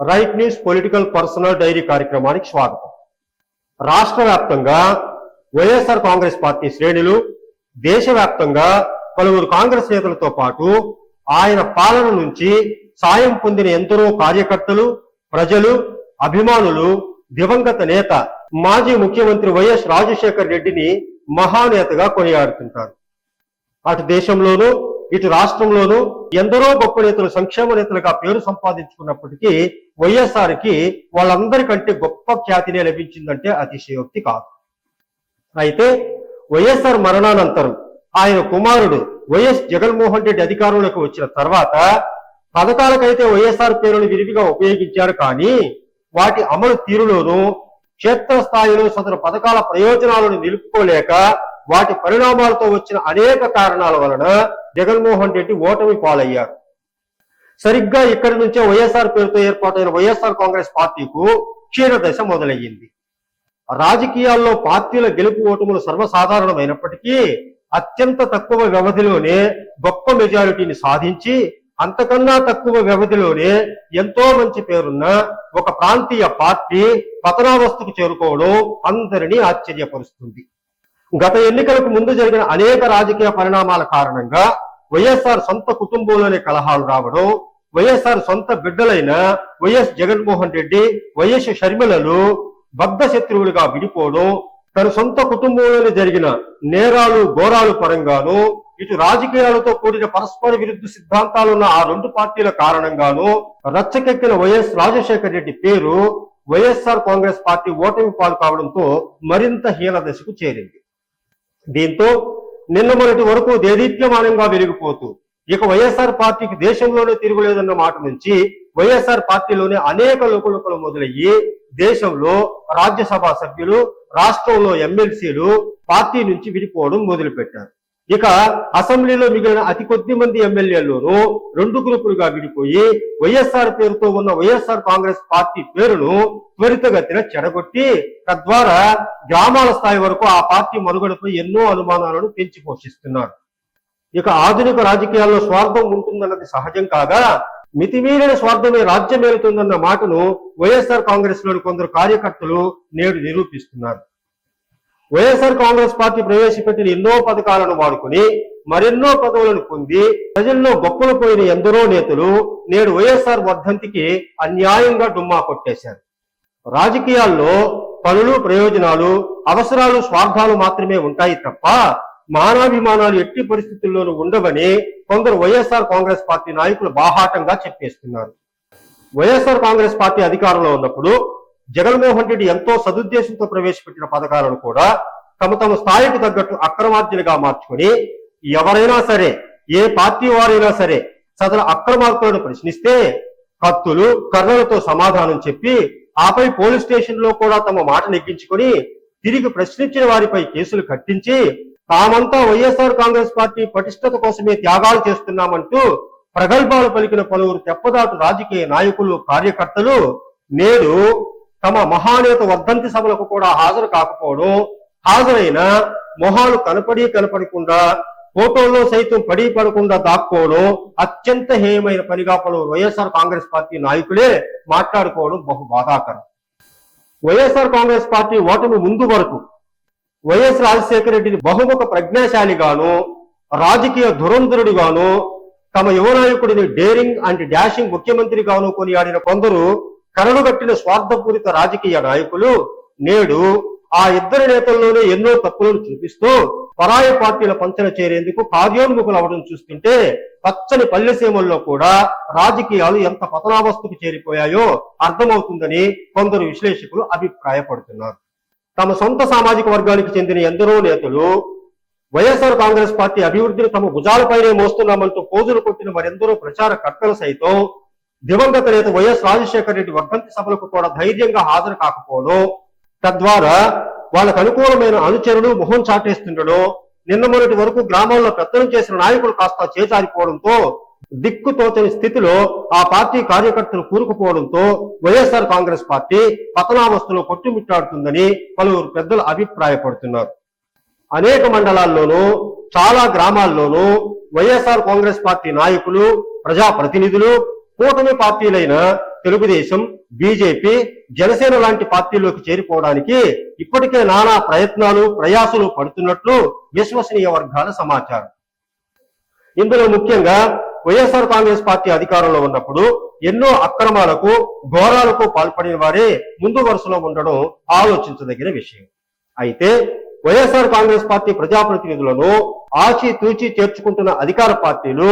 Right news political personal diary కార్యక్రమానికి స్వాగతం. రాష్ట్ర వ్యాప్తంగా వైఎస్ఆర్ కాంగ్రెస్ పార్టీ శ్రేణులు, దేశవ్యాప్తంగా పలువురు కాంగ్రెస్ నేతలతో పాటు ఆయన పాలన నుంచి సాయం పొందిన ఎందరో కార్యకర్తలు, ప్రజలు, అభిమానులు దివంగత నేత మాజీ ముఖ్యమంత్రి వైఎస్ రాజశేఖర్ రెడ్డిని మహానేతగా కొనియాడుతుంటారు. అటు దేశంలోనూ ఇటు రాష్ట్రంలోనూ ఎందరో గొప్ప నేతలు సంక్షేమ నేతలుగా పేరు సంపాదించుకున్నప్పటికీ వైఎస్ఆర్ కి వాళ్ళందరికంటే గొప్ప ఖ్యాతినే లభించిందంటే అతిశయోక్తి కాదు. అయితే వైఎస్ఆర్ మరణానంతరం ఆయన కుమారుడు వైఎస్ జగన్మోహన్ రెడ్డి అధికారంలోకి వచ్చిన తర్వాత పథకాలకైతే వైఎస్ఆర్ పేరును విరివిగా ఉపయోగించారు, కానీ వాటి అమలు తీరులోనూ క్షేత్రస్థాయిలో సదరు పథకాల ప్రయోజనాలను నిలుపుకోలేక వాటి పరిణామాలతో వచ్చిన అనేక కారణాల వలన జగన్మోహన్ రెడ్డి ఓటమి పాలయ్యారు. సరిగ్గా ఇక్కడి నుంచే వైఎస్ఆర్ పేరుతో ఏర్పాటైన వైఎస్ఆర్ కాంగ్రెస్ పార్టీకు క్షీణదశ మొదలయ్యింది. రాజకీయాల్లో పార్టీల గెలుపు ఓటములు సర్వసాధారణమైనప్పటికీ అత్యంత తక్కువ వ్యవధిలోనే గొప్ప మెజారిటీని సాధించి అంతకన్నా తక్కువ వ్యవధిలోనే ఎంతో మంచి పేరున్న ఒక ప్రాంతీయ పార్టీ పతనావస్థకు చేరుకోవడం అందరినీ ఆశ్చర్యపరుస్తుంది. గత ఎన్నికలకు ముందు జరిగిన అనేక రాజకీయ పరిణామాల కారణంగా వైఎస్ఆర్ సొంత కుటుంబంలోనే కలహాలు రావడం, వైఎస్ఆర్ సొంత బిడ్డలైన వైఎస్ జగన్మోహన్ రెడ్డి, వైఎస్ షర్మిలలు బద్ధ శత్రువులుగా విడిపోవడం, తన సొంత కుటుంబంలోనే జరిగిన నేరాలు ఘోరాలు పరంగాను, ఇటు రాజకీయాలతో కూడిన పరస్పర విరుద్ధ సిద్ధాంతాలున్న ఆ రెండు పార్టీల కారణంగాను రచ్చకెక్కిన వైఎస్ రాజశేఖర్ రెడ్డి పేరు వైఎస్ఆర్ కాంగ్రెస్ పార్టీ ఓటమి పాలు కావడంతో మరింత హీన దశకు చేరింది. దీంతో నిన్న మొన్నటి వరకు దేదీప్యమానంగా వెలిగిపోతూ ఇక వైఎస్ఆర్ పార్టీకి దేశంలోనే తిరుగులేదన్న మాట నుంచి వైఎస్ఆర్ పార్టీలోనే అనేక లోకులు మొదలయ్యి దేశంలో రాజ్యసభ సభ్యులు, రాష్ట్రంలో ఎమ్మెల్సీలు పార్టీ నుంచి విడిపోవడం మొదలుపెట్టారు. ఇక అసెంబ్లీలో మిగిలిన అతి కొద్ది మంది ఎమ్మెల్యేల్లోనూ రెండు గ్రూపులుగా విడిపోయి వైఎస్ఆర్ పేరుతో ఉన్న వైఎస్ఆర్ కాంగ్రెస్ పార్టీ పేరును త్వరితగతిన చెడగొట్టి తద్వారా గ్రామాల స్థాయి వరకు ఆ పార్టీ మనుగడపై ఎన్నో అనుమానాలను పెంచి పోషిస్తున్నారు. ఇక ఆధునిక రాజకీయాల్లో స్వార్థం ఉంటుందన్నది సహజం కాగా మితిమీరిన స్వార్థమే రాజ్యమేలుతుందన్న మాటను వైఎస్ఆర్ కాంగ్రెస్ లోని కొందరు కార్యకర్తలు నేడు నిరూపిస్తున్నారు. వైఎస్ఆర్ కాంగ్రెస్ పార్టీ ప్రవేశపెట్టిన ఎన్నో పథకాలను వాడుకుని మరెన్నో పదవులను పొంది ప్రజల్లో గొప్పలు పోయిన ఎందరో నేతలు నేడు వైఎస్ఆర్ వర్ధంతికి అన్యాయంగా డుమ్మా కొట్టేశారు. రాజకీయాల్లో పనులు, ప్రయోజనాలు, అవసరాలు, స్వార్థాలు మాత్రమే ఉంటాయి తప్ప మానాభిమానాలు ఎట్టి పరిస్థితుల్లోనూ ఉండవని కొందరు వైఎస్ఆర్ కాంగ్రెస్ పార్టీ నాయకులు బాహాటంగా చెప్పేస్తున్నారు. వైఎస్ఆర్ కాంగ్రెస్ పార్టీ అధికారంలో ఉన్నప్పుడు జగన్మోహన్ రెడ్డి ఎంతో సదుద్దేశంతో ప్రవేశపెట్టిన పథకాలను కూడా తమ స్థాయికి తగ్గట్టు అక్రమార్జనగా మార్చుకుని ఎవరైనా సరే, ఏ పార్టీ వారైనా సరే సదరు అక్రమార్కులను ప్రశ్నిస్తే కత్తులు, కర్రలతో సమాధానం చెప్పి ఆపై పోలీస్ స్టేషన్ లో కూడా తమ మాట నెగ్గించుకొని తిరిగి ప్రశ్నించిన వారిపై కేసులు కట్టించి తామంతా వైఎస్ఆర్ కాంగ్రెస్ పార్టీ పటిష్టత కోసమే త్యాగాలు చేస్తున్నామంటూ ప్రగల్భాలు పలికిన పలువురు తెప్పదాటు రాజకీయ నాయకులు, కార్యకర్తలు నేడు తమ మహానేత వర్ధంతి సభలకు కూడా హాజరు కాకపోవడం, హాజరైన మొహాలు కనపడకుండా ఫోటోల్లో సైతం పడకుండా దాక్కోవడం అత్యంత హేయమైన పనిగా పలువురు వైఎస్ఆర్ కాంగ్రెస్ పార్టీ నాయకులే మాట్లాడుకోవడం బహు బాధాకరం. వైఎస్ఆర్ కాంగ్రెస్ పార్టీ ఓటమి ముందు వరకు వైఎస్ రాజశేఖర రెడ్డిని బహుముఖ ప్రజ్ఞాశాలిగాను, రాజకీయ ధురంధరుడిగాను, తమ యువ నాయకుడిని డేరింగ్ అండ్ డాషింగ్ ముఖ్యమంత్రిగాను కొనియాడిన కొందరు కరడుగట్టిన స్వార్థపూరిత రాజకీయ నాయకులు నేడు ఆ ఇద్దరు నేతల్లోనే ఎన్నో తప్పులను చూపిస్తూ పరాయి పార్టీల పంచన చేరేందుకు కార్యోన్ముఖులు అవడం చూస్తుంటే పచ్చని పల్లెసీమల్లో కూడా రాజకీయాలు ఎంత పతనావస్థకు చేరిపోయాయో అర్థమవుతుందని కొందరు విశ్లేషకులు అభిప్రాయపడుతున్నారు. తమ సొంత సామాజిక వర్గానికి చెందిన ఎందరో నేతలు వైఎస్ఆర్ కాంగ్రెస్ పార్టీ అభివృద్ధిని తమ భుజాలపైనే మోస్తున్నామంటూ పోజులు కొట్టిన మరెందరో ప్రచార కర్తలు సైతం దివంగత నేత వైఎస్ రాజశేఖర రెడ్డి వర్ధంతి సభలకు కూడా ధైర్యంగా హాజరు కాకపోవడం, తద్వారా వాళ్ళకు అనుకూలమైన అనుచరులు మొహం చాటేస్తుండడం, నిన్న మొన్నటి వరకు గ్రామాల్లో పెత్తనం చేసిన నాయకులు కాస్త చేజారిపోవడంతో దిక్కుతోచని స్థితిలో ఆ పార్టీ కార్యకర్తలు కూరుకుపోవడంతో వైఎస్ఆర్ కాంగ్రెస్ పార్టీ పతనావస్థలో కొట్టుమిట్టాడుతుందని పలువురు పెద్దలు అభిప్రాయపడుతున్నారు. అనేక మండలాల్లోనూ చాలా గ్రామాల్లోనూ వైఎస్ఆర్ కాంగ్రెస్ పార్టీ నాయకులు, ప్రజాప్రతినిధులు కూటమి పార్టీలైన తెలుగుదేశం, బీజేపీ, జనసేన లాంటి పార్టీల్లోకి చేరిపోవడానికి ఇప్పటికే నానా ప్రయాసాలు పడుతున్నట్లు విశ్వసనీయ వర్గాల సమాచారం. ఇందులో ముఖ్యంగా వైఎస్ఆర్ కాంగ్రెస్ పార్టీ అధికారంలో ఉన్నప్పుడు ఎన్నో అక్రమాలకు, ఘోరాలకు పాల్పడిన వారే ముందు వరుసలో ఉండడం ఆలోచించదగిన విషయం. అయితే వైఎస్ఆర్ కాంగ్రెస్ పార్టీ ప్రజాప్రతినిధులను ఆచితూచి చేర్చుకుంటున్న అధికార పార్టీలు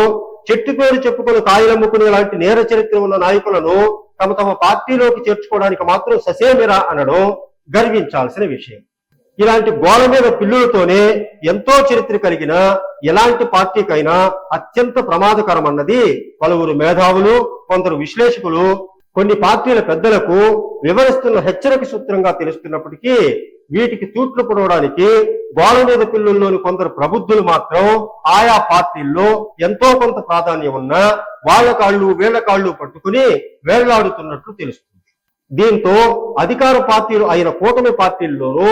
చెట్టు పేరు చెప్పుకుని కాయలమ్ముకునే లాంటి నేర చరిత్ర ఉన్న నాయకులను తమ పార్టీలోకి చేర్చుకోవడానికి మాత్రం ససేమిరా అనడం గర్వించాల్సిన విషయం. ఇలాంటి గోల మీద పిల్లులతోనే ఎంతో చరిత్ర కలిగిన ఎలాంటి పార్టీకైనా అత్యంత ప్రమాదకరమన్నది పలువురు మేధావులు, కొందరు విశ్లేషకులు, కొన్ని పార్టీల పెద్దలకు వివరిస్తున్న హెచ్చరిక సూత్రంగా తెలుస్తున్నప్పటికీ వీటికి తూట్లు పొడవడానికి గోల మీద పిల్లుల్లోని కొందరు ప్రబుద్ధులు మాత్రం ఆయా పార్టీల్లో ఎంతో కొంత ప్రాధాన్యం ఉన్న వాళ్ళ కాళ్ళు వీళ్ల కాళ్ళు పట్టుకుని వేళ్లాడుతున్నట్లు తెలుస్తుంది. దీంతో అధికార పార్టీలు అయిన కూటమి పార్టీల్లోనూ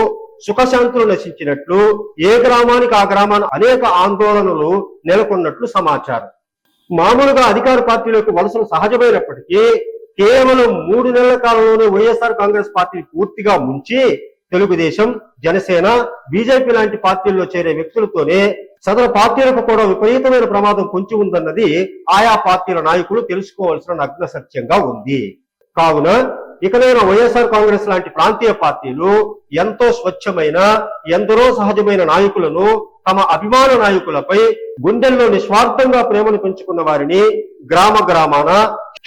సుఖశాంతులు నశించినట్లు, ఏ గ్రామానికి ఆ గ్రామాన్ని అనేక ఆందోళనలు నెలకొన్నట్లు సమాచారం. మామూలుగా అధికార పార్టీలోకి వలసలు సహజమైనప్పటికీ కేవలం 3 నెలల కాలంలోనే వైఎస్ఆర్ కాంగ్రెస్ పార్టీ పూర్తిగా ముంచి తెలుగుదేశం, జనసేన, బీజేపీ లాంటి పార్టీల్లో చేరే వ్యక్తులతోనే సదరు పార్టీలకు కూడా విపరీతమైన ప్రమాదం పొంచి ఉందన్నది ఆయా పార్టీల నాయకులు తెలుసుకోవాల్సిన నగ్న సత్యంగా ఉంది. కావున ఇకనైనా వైఎస్ఆర్ కాంగ్రెస్ లాంటి ప్రాంతీయ పార్టీలు ఎంతో స్వచ్ఛమైన, ఎందరో సహజమైన నాయకులను తమ అభిమాన నాయకులపై గుండెల్లో నిస్వార్థంగా ప్రేమను పెంచుకున్న వారిని గ్రామాన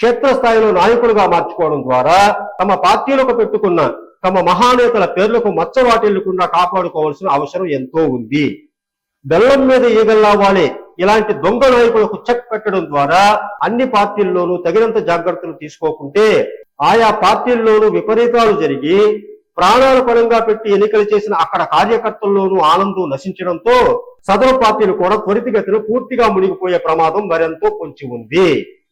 క్షేత్రస్థాయిలో నాయకులుగా మార్చుకోవడం ద్వారా తమ పార్టీలకు పెట్టుకున్న తమ మహానేతల పేర్లకు మచ్చవాటిల్లకుండా కాపాడుకోవాల్సిన అవసరం ఎంతో ఉంది. బెల్లం మీద ఈగల్లా వాలే ఇలాంటి దొంగ నాయకులకు చెక్ పెట్టడం ద్వారా అన్ని పార్టీల్లోనూ తగినంత జాగ్రత్తలు తీసుకోకుంటే ఆయా పార్టీల్లోనూ విపరీతాలు జరిగి ప్రాణాల పరంగా పెట్టి ఎన్నికలు చేసిన అక్కడ కార్యకర్తల్లోనూ ఆనందం నశించడంతో సదరు పార్టీలు కూడా త్వరితగతిన పూర్తిగా మునిగిపోయే ప్రమాదం మరెంతో పొంచి ఉంది.